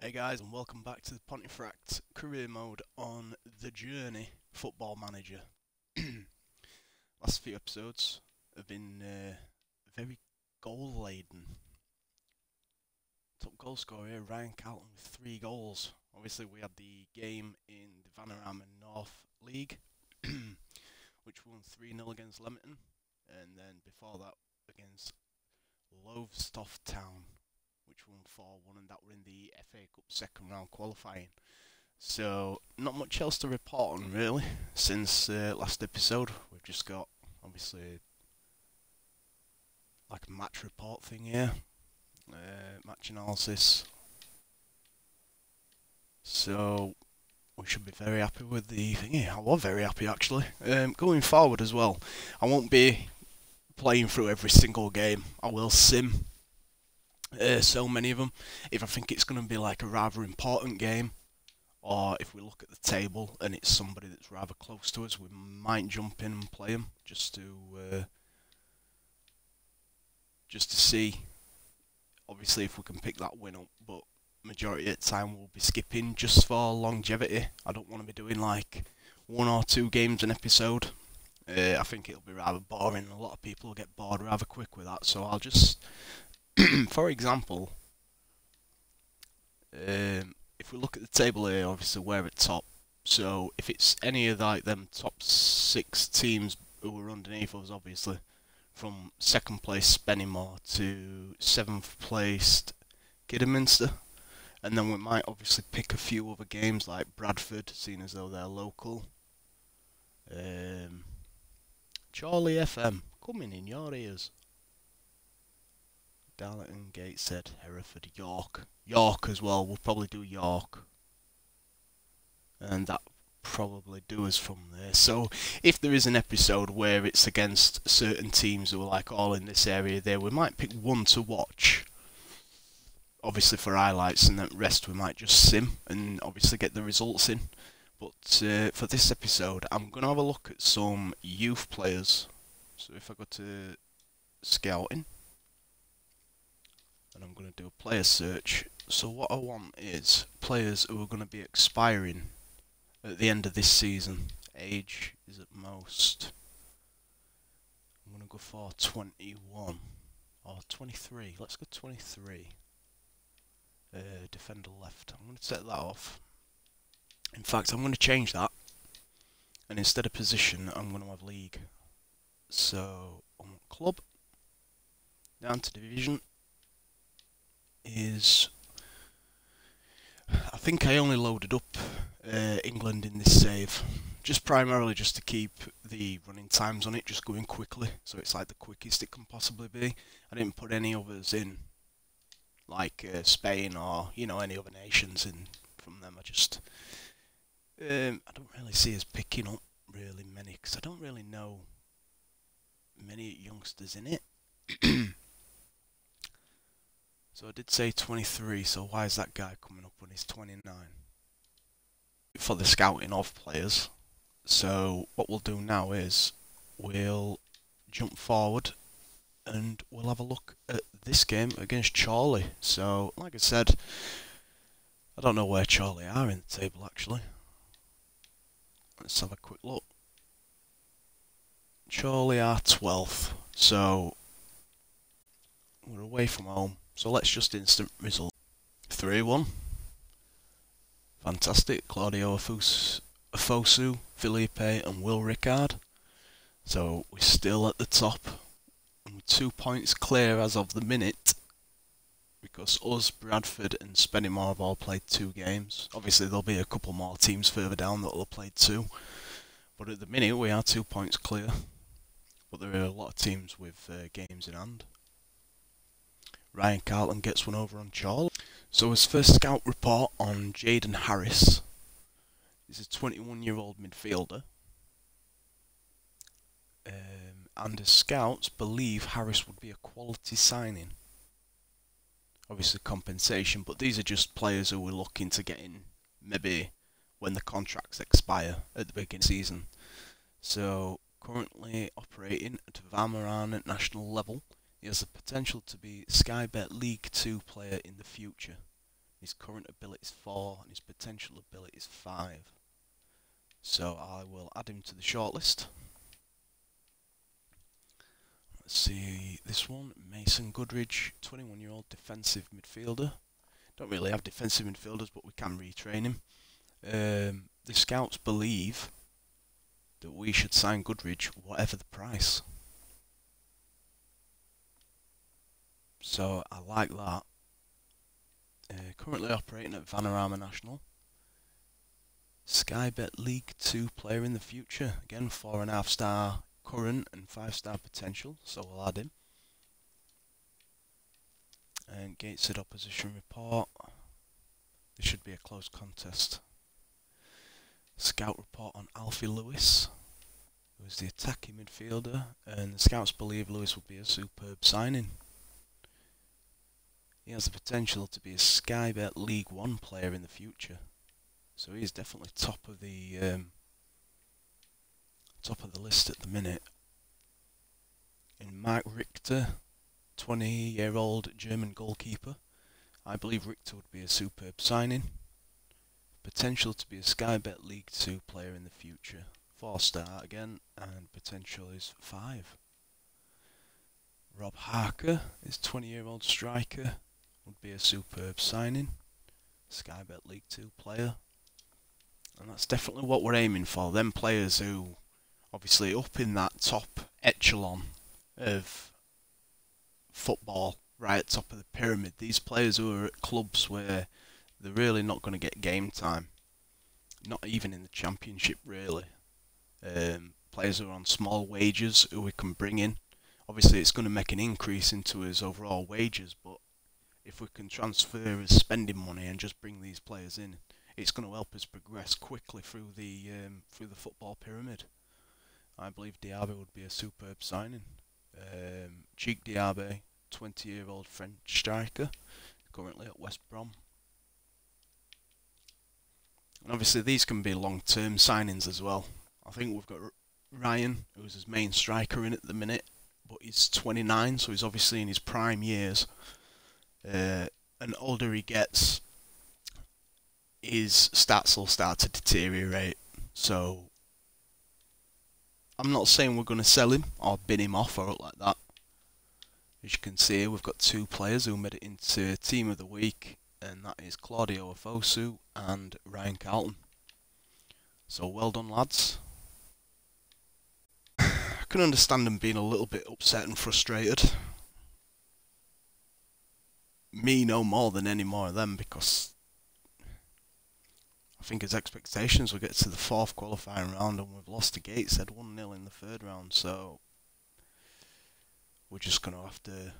Hey guys, and welcome back to the Pontefract career mode on The Journey Football Manager. Last few episodes have been very goal laden. Top goal scorer here, Ryan Carlton with 3 goals. Obviously, we had the game in the Vanarama North League, which won 3-0 against Leamington, and then before that against Lowestoft Town, which won 4-1, and that were in the FA Cup second round qualifying. So, not much else to report on really since last episode. We've just got, obviously, like a match report thing here, match analysis. So, we should be very happy with the thing here. I was very happy actually. Going forward as well, I won't be playing through every single game. I will sim so many of them. If I think it's going to be like a rather important game, or if we look at the table and it's somebody that's rather close to us, we might jump in and play them just to see, obviously, if we can pick that win up. But majority of the time we'll be skipping just for longevity. I don't want to be doing like 1 or 2 games an episode. I think it'll be rather boring. A lot of people will get bored rather quick with that, so I'll just for example, if we look at the table here, obviously we're at top. So if it's any of like them top 6 teams who are underneath us, obviously, from 2nd place Spennymoor to 7th placed Kidderminster, and then we might obviously pick a few other games like Bradford, seeing as though they're local. Charlie FM, coming in your ears. Darlington, Gateshead, Hereford, York. York as well, we'll probably do York. And that probably do us from there. So if there is an episode where it's against certain teams who are like all in this area there, we might pick one to watch. Obviously for highlights, and the rest we might just sim and obviously get the results in. But for this episode, I'm going to have a look at some youth players. So if I go to scouting, and I'm going to do a player search. So what I want is players who are going to be expiring at the end of this season. Age is at most, I'm going to go for 21 or 23. Let's go 23. Defender left. I'm going to set that off. In fact, I'm going to change that, and instead of position, I'm going to have league. So on club, down to division is, I think I only loaded up England in this save, just primarily just to keep the running times on it just going quickly, so it's like the quickest it can possibly be. I didn't put any others in, like Spain or any other nations in from them. I just I don't really see us picking up really many, because I don't really know many youngsters in it. So I did say 23, so why is that guy coming up when he's 29? For the scouting of players. So what we'll do now is we'll jump forward and we'll have a look at this game against Charlie. So like I said, I don't know where Charlie are in the table actually. Let's have a quick look. Charlie are 12th, so we're away from home. So let's just instant result. 3-1. Fantastic. Claudio Afosu, Felipe and Will Ricard. So we're still at the top. And we're 2 points clear as of the minute, because us, Bradford and Spennymoor have all played 2 games. Obviously there'll be a couple more teams further down that will have played 2. But at the minute we are 2 points clear. But there are a lot of teams with games in hand. Ryan Carlton gets one over on Charlie. So his first scout report on Jaden Harris. He's a 21-year-old midfielder. And his scouts believe Harris would be a quality signing. Obviously compensation, but these are just players who we're looking to get in maybe when the contracts expire at the beginning of the season. So currently operating at Vanarama at national level. He has the potential to be Sky Bet League 2 player in the future. His current ability is 4 and his potential ability is 5. So I will add him to the shortlist. Let's see this one. Mason Goodridge, 21-year-old defensive midfielder. Don't really have defensive midfielders, but we can retrain him. The scouts believe that we should sign Goodridge whatever the price. So I like that. Currently operating at Vanarama National. Sky Bet League 2 player in the future. Again, 4.5 star current and 5-star potential, so we'll add him. And Gateshead opposition report. This should be a close contest. Scout report on Alfie Lewis, who is the attacking midfielder, and the scouts believe Lewis will be a superb signing. He has the potential to be a Sky Bet League 1 player in the future, so he is definitely top of the list at the minute. In Mark Richter, 20-year-old German goalkeeper, I believe Richter would be a superb signing. Potential to be a Sky Bet League 2 player in the future. 4-star again, and potential is 5. Rob Harker is 20-year-old striker, would be a superb signing. Sky Bet League 2 player. And that's definitely what we're aiming for. Them players who, obviously up in that top echelon of football, right at top of the pyramid. These players who are at clubs where they're really not going to get game time. Not even in the Championship, really. Players who are on small wages who we can bring in. Obviously, it's going to make an increase into his overall wages, but if we can transfer his spending money and just bring these players in, it's going to help us progress quickly through the football pyramid. I believe Diaby would be a superb signing. Cheek Diaby, 20-year-old French striker, currently at West Brom. And obviously these can be long-term signings as well. I think we've got Ryan, who's his main striker in at the minute, but he's 29, so he's obviously in his prime years. And older he gets, his stats will start to deteriorate. So I'm not saying we're going to sell him or bin him off or like that. As you can see, we've got 2 players who made it into Team of the Week, and that is Claudio Afosu and Ryan Carlton. So well done, lads. I can understand them being a little bit upset and frustrated. Me no more than any more of them, because I think his expectations will get to the 4th qualifying round and we've lost to Gateshead 1-0 in the 3rd round, so we're just going to have to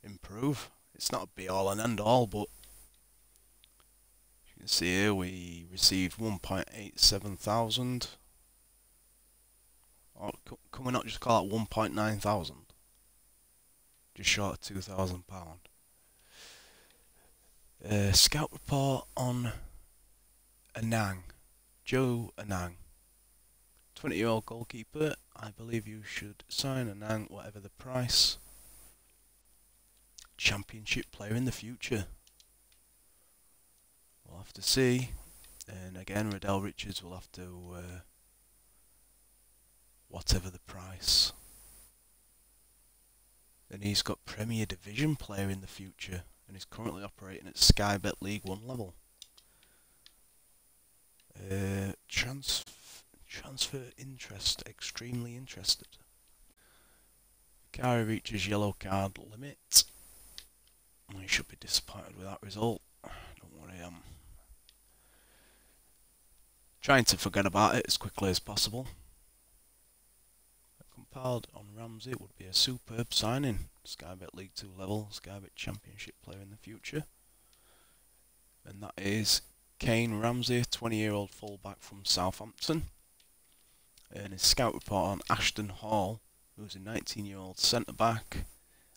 improve. It's not a be all and end all, but you can see here we received 1.87 thousand. Or can we not just call it 1.9 thousand? Just short of £2,000. Scout report on Anang, Joe Anang, 20-year-old goalkeeper. I believe you should sign Anang whatever the price. Championship player in the future. We'll have to see. And again, Riddell Richards will have to whatever the price. And he's got Premier Division player in the future, and he's currently operating at Sky Bet League 1 level. Transfer interest, extremely interested. Kari reaches yellow card limit. He should be disappointed with that result. Don't worry, I'm trying to forget about it as quickly as possible. Compiled on Ramsey would be a superb signing. Sky Bet League 2 level, Sky Bet Championship player in the future. And that is Kane Ramsey, 20-year-old fullback from Southampton. And his scout report on Ashton Hall, who's a 19-year-old centre-back.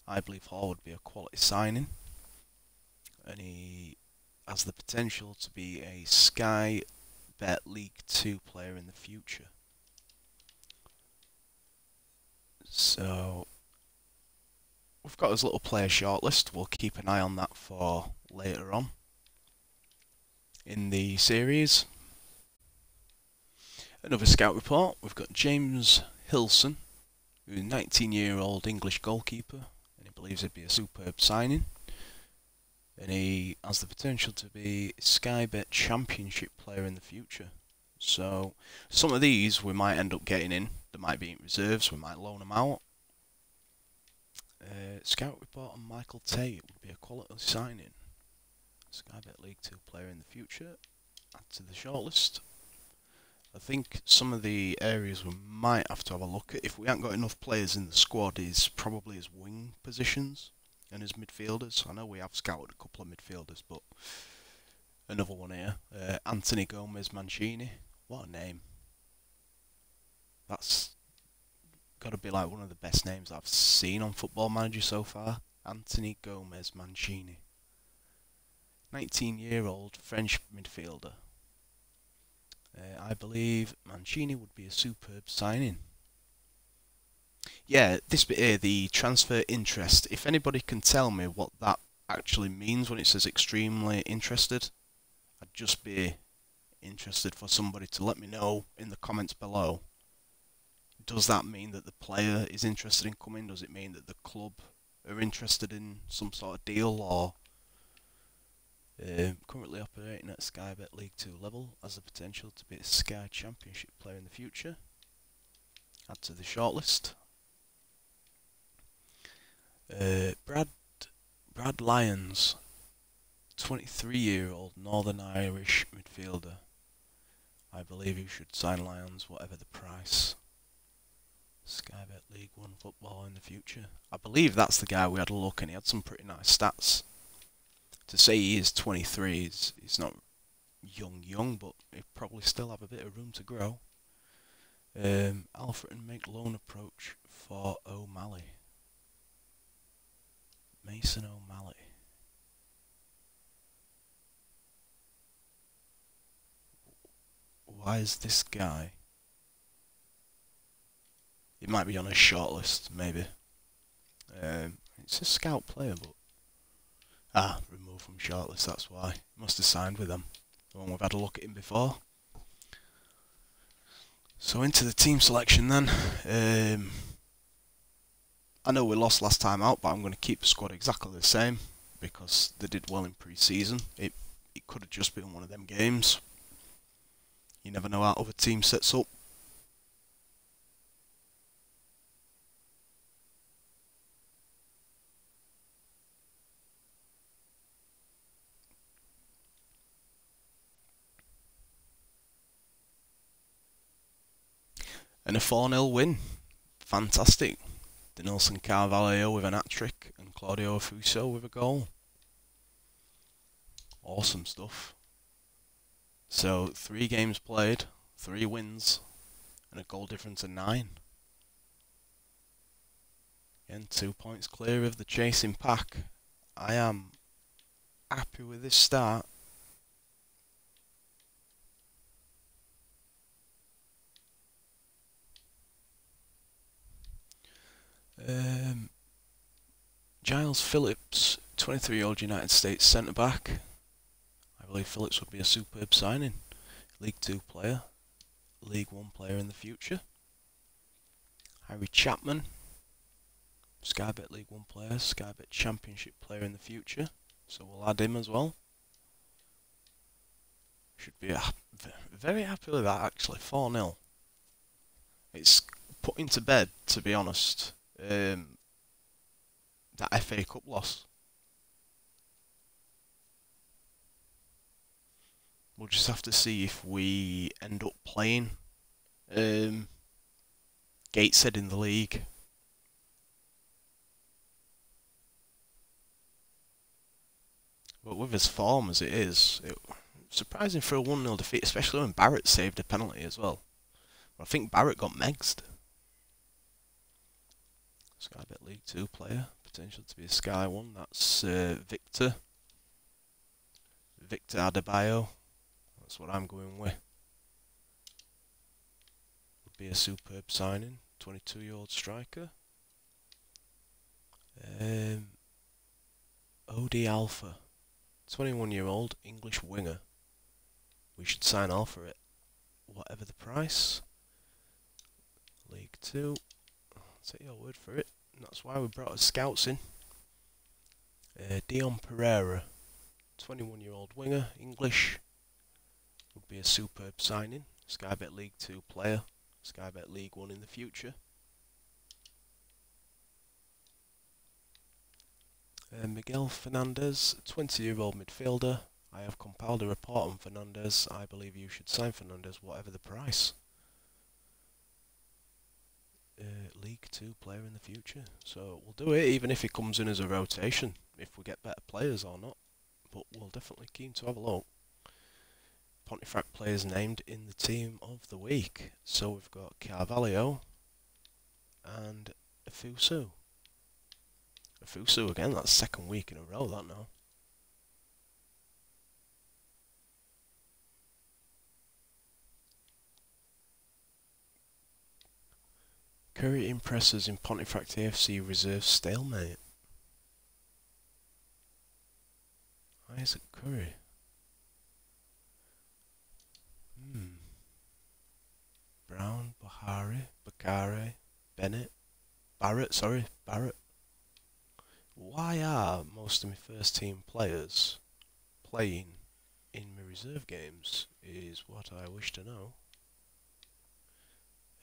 I believe Hall would be a quality signing. And he has the potential to be a Sky Bet League 2 player in the future. So we've got his little player shortlist. We'll keep an eye on that for later on. in the series. Another scout report, we've got James Hillson, who's a 19-year-old English goalkeeper, and he believes it'd be a superb signing. And he has the potential to be a Sky Bet Championship player in the future. So some of these we might end up getting in. They might be in reserves, we might loan them out. Scout report on Michael Tate would be a quality signing. Sky Bet League 2 player in the future. Add to the shortlist. I think some of the areas we might have to have a look at, if we haven't got enough players in the squad, is probably his wing positions and his midfielders. I know we have scouted a couple of midfielders, but another one here. Anthony Gomez Mancini. What a name. That's got to be like one of the best names I've seen on Football Manager so far. Anthony Gomez Mancini. 19-year-old French midfielder. I believe Mancini would be a superb signing. Yeah, this bit here, the transfer interest. If anybody can tell me what that actually means when it says extremely interested, I'd just be interested for somebody to let me know in the comments below. Does that mean that the player is interested in coming? Does it mean that the club are interested in some sort of deal, or currently operating at Sky Bet League 2 level, has the potential to be a Sky Championship player in the future? Add to the shortlist. Brad Lyons, 23-year-old Northern Irish midfielder. I believe you should sign Lyons whatever the price. Sky Bet League 1 football in the future. I believe that's the guy we had a look and he had some pretty nice stats. To say he is 23, he's not young, but he'd probably still have a bit of room to grow. Alfred make loan approach for O'Malley. Mason O'Malley. Why is this guy? He might be on a shortlist, maybe. It's a scout player, but removed from shortlist. That's why. Must have signed with them. When we've had a look at him before. So into the team selection then. I know we lost last time out, but I'm going to keep the squad exactly the same because they did well in pre-season. It could have just been one of them games. You never know how other team sets up. And a 4-0 win. Fantastic. Denilson Carvalho with an hat-trick and Claudio Fuso with a goal. Awesome stuff. So 3 games played, 3 wins, and a goal difference of 9. Again, 2 points clear of the chasing pack. I am happy with this start. Giles Phillips, 23-year-old United States centre-back. I believe Phillips would be a superb signing. League 2 player, League 1 player in the future. Harry Chapman, Sky Bet League 1 player, Sky Bet Championship player in the future. So we'll add him as well. Should be very happy with that actually, 4-0. It's putting to bed, to be honest, that FA Cup loss. We'll just have to see if we end up playing Gateshead in the league. But with his form as it is, surprising for a 1-0 defeat, especially when Barrett saved a penalty as well. But I think Barrett got megsed. Sky Bet League 2 player, potential to be a Sky 1. That's Victor Adebayo. That's what I'm going with. Would be a superb signing. 22-year-old striker. OD Alpha. 21-year-old English winger. we should sign all for it, whatever the price. League 2, I'll take your word for it. And that's why we brought our scouts in. Dion Pereira, 21-year-old winger, English, would be a superb signing. Sky Bet League 2 player, Sky Bet League 1 in the future. Miguel Fernandez, 20-year-old midfielder. I have compiled a report on Fernandez. I believe you should sign Fernandez, whatever the price. League 2 player in the future. So we'll do it, even if he comes in as a rotation, if we get better players or not. But we'll definitely keen to have a look. Pontefract players named in the team of the week. So we've got Carvalho and Afusu. Afusu again, that's second week in a row, that now. Curry impresses in Pontefract A.F.C. reserve stalemate. Isaac Curry. Brown, Bakare, Barrett. Why are most of my first team players playing in my reserve games is what I wish to know.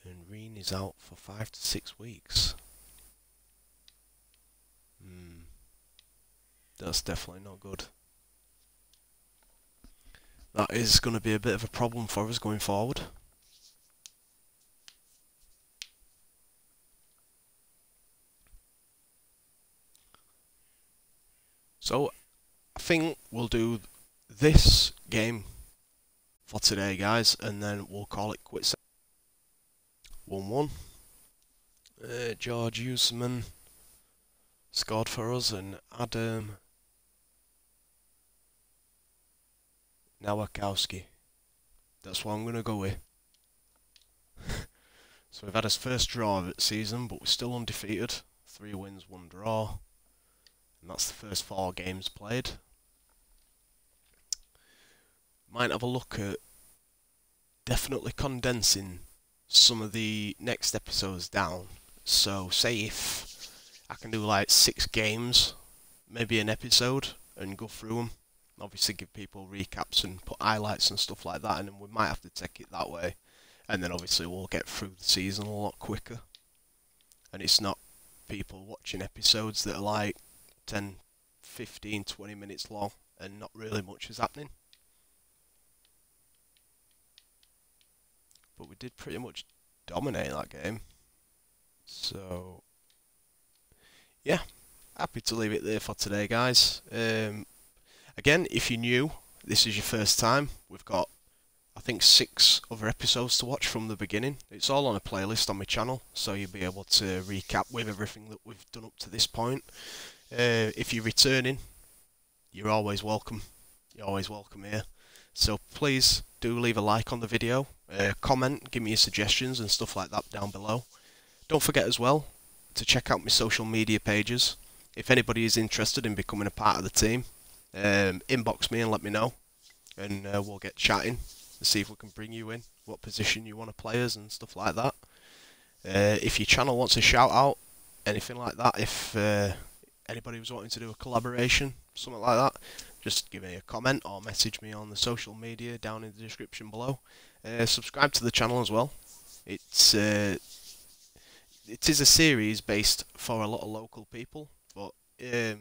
And Reen is out for 5 to 6 weeks. That's definitely not good. That is going to be a bit of a problem for us going forward. So, I think we'll do this game for today, guys, and then we'll call it quits. 1-1. George Usman scored for us, and Adam Nowakowski. That's what I'm going to go with. So we've had his first draw of the season, but we're still undefeated. 3 wins, 1 draw. And that's the first 4 games played. Might have a look at definitely condensing some of the next episodes down. So say if I can do like 6 games, maybe an episode, and go through them. Obviously give people recaps and put highlights and stuff like that, and then we might have to take it that way. And then obviously we'll get through the season a lot quicker. And it's not people watching episodes that are like 10, 15, 20 minutes long and not really much is happening. But we did pretty much dominate that game. So, yeah, happy to leave it there for today, guys. Again, if you're new, this is your first time, we've got, I think, 6 other episodes to watch from the beginning. It's all on a playlist on my channel, so you'll be able to recap with everything that we've done up to this point. If you're returning, you're always welcome. You're always welcome here. So please do leave a like on the video, comment, give me your suggestions and stuff like that down below. Don't forget as well to check out my social media pages. If anybody is interested in becoming a part of the team, inbox me and let me know, and we'll get chatting and see if we can bring you in, what position you want to play as and stuff like that. If your channel wants a shout out, anything like that, if anybody was wanting to do a collaboration, something like that, just give me a comment or message me on the social media down in the description below. Subscribe to the channel as well. It is a series based for a lot of local people, but I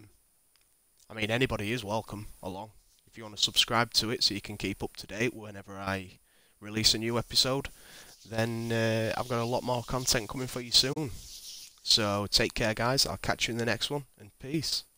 mean, anybody is welcome along. If you want to subscribe to it so you can keep up to date whenever I release a new episode, then I've got a lot more content coming for you soon. So take care, guys. I'll catch you in the next one, and peace.